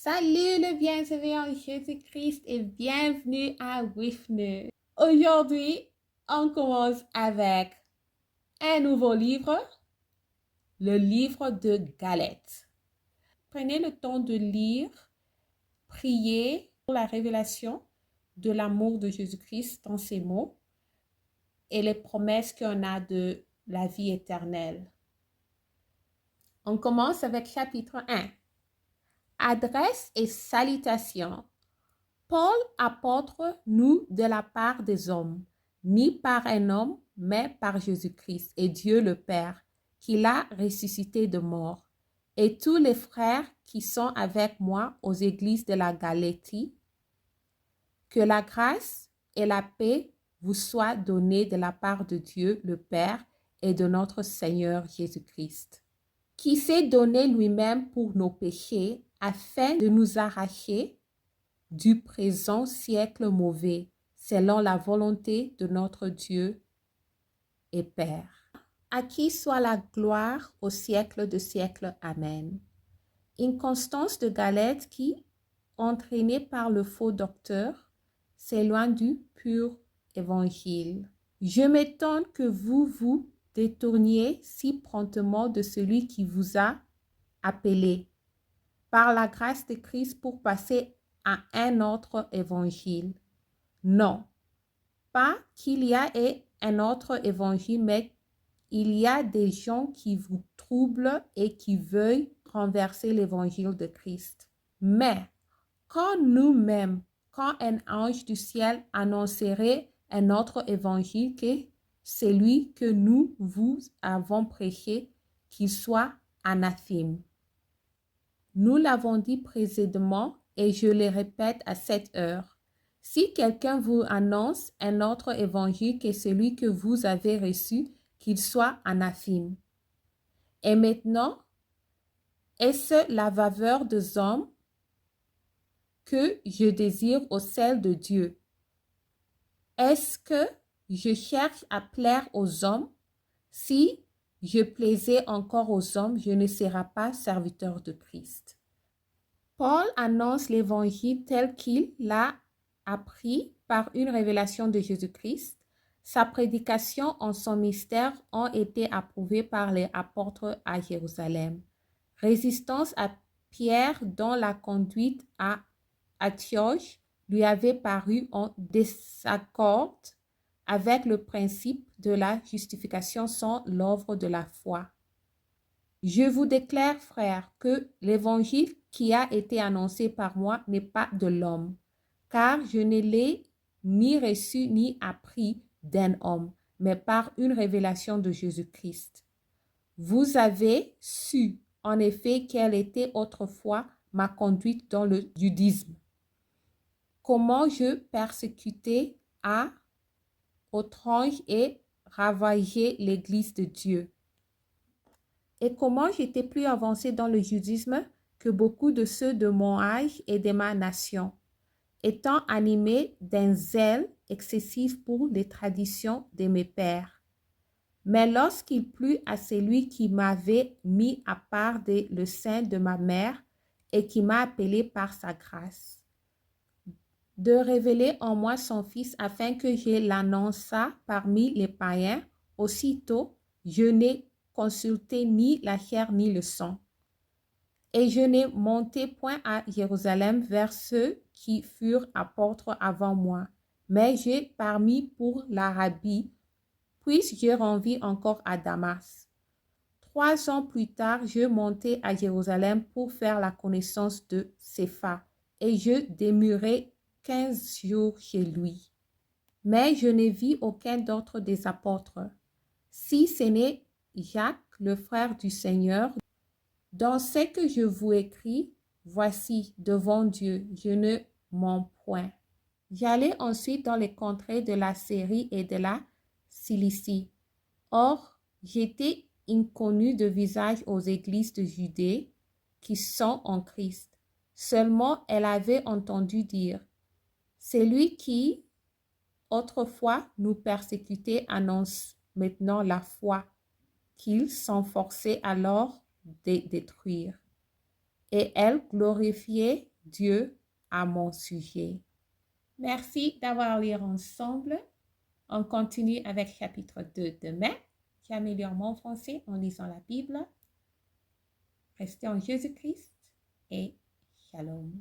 Salut le bienséant Jésus-Christ et bienvenue à Wifne. Aujourd'hui, on commence avec un nouveau livre, le livre de Galetes. Prenez le temps de lire, prier pour la révélation de l'amour de Jésus-Christ dans ses mots et les promesses qu'on a de la vie éternelle. On commence avec chapitre 1. Adresse et salutations. Paul, apôtre, nous de la part des hommes, ni par un homme, mais par Jésus-Christ et Dieu le Père, qui l'a ressuscité de mort, et tous les frères qui sont avec moi aux églises de la Galatie, que la grâce et la paix vous soient données de la part de Dieu le Père et de notre Seigneur Jésus-Christ, qui s'est donné lui-même pour nos péchés afin de nous arracher du présent siècle mauvais, selon la volonté de notre Dieu et Père. À qui soit la gloire au siècle de siècle. Amen. Une Constance de Galète qui, entraînée par le faux docteur, s'éloigne du pur évangile. Je m'étonne que vous vous détourniez si promptement de celui qui vous a appelé par la grâce de Christ pour passer à un autre évangile. Non, pas qu'il y ait un autre évangile, mais il y a des gens qui vous troublent et qui veulent renverser l'évangile de Christ. Mais quand nous-mêmes, quand un ange du ciel annoncerait un autre évangile que celui que nous vous avons prêché, qu'il soit anathème. Nous l'avons dit précédemment et je le répète à cette heure. Si quelqu'un vous annonce un autre évangile que celui que vous avez reçu, qu'il soit anathème. Et maintenant, est-ce la faveur des hommes que je désire au ciel de Dieu? Est-ce que je cherche à plaire aux hommes? Si je plaisais encore aux hommes, je ne serais pas serviteur de Christ. Paul annonce l'évangile tel qu'il l'a appris par une révélation de Jésus-Christ. Sa prédication en son mystère ont été approuvées par les apôtres à Jérusalem. Résistance à Pierre dont la conduite à Antioche lui avait paru en désaccord avec le principe de la justification sans l'œuvre de la foi. Je vous déclare, frères, que l'évangile qui a été annoncé par moi n'est pas de l'homme, car je ne l'ai ni reçu ni appris d'un homme, mais par une révélation de Jésus-Christ. Vous avez su, en effet, quelle était autrefois ma conduite dans le judaïsme, comment je persécutais à outrance et ravageais l'Église de Dieu. Et comment j'étais plus avancé dans le judaïsme que beaucoup de ceux de mon âge et de ma nation, étant animé d'un zèle excessif pour les traditions de mes pères. Mais lorsqu'il plut à celui qui m'avait mis à part le sein de ma mère et qui m'a appelé par sa grâce, de révéler en moi son Fils afin que je l'annonçât parmi les païens, aussitôt je n'ai consulté ni la chair ni le sang. Et je n'ai monté point à Jérusalem vers ceux qui furent apôtres avant moi, mais j'ai parmi pour l'Arabie, puis je renvis encore à Damas. 3 ans plus tard, je montai à Jérusalem pour faire la connaissance de Cépha, et je demeurai 15 jours chez lui. Mais je ne vis aucun d'autre des apôtres, si ce n'est Jacques, le frère du Seigneur. Dans ce que je vous écris, voici, devant Dieu, je ne mens point. J'allais ensuite dans les contrées de la Syrie et de la Cilicie. Or, j'étais inconnu de visage aux églises de Judée qui sont en Christ. Seulement, elle avait entendu dire, celui qui autrefois nous persécutait annonce maintenant la foi qu'ils s'efforçaient alors de détruire. Et elle glorifiait Dieu à mon sujet. Merci d'avoir lu ensemble. On continue avec chapitre 2 demain. J'améliore mon français en lisant la Bible. Restez en Jésus-Christ et shalom.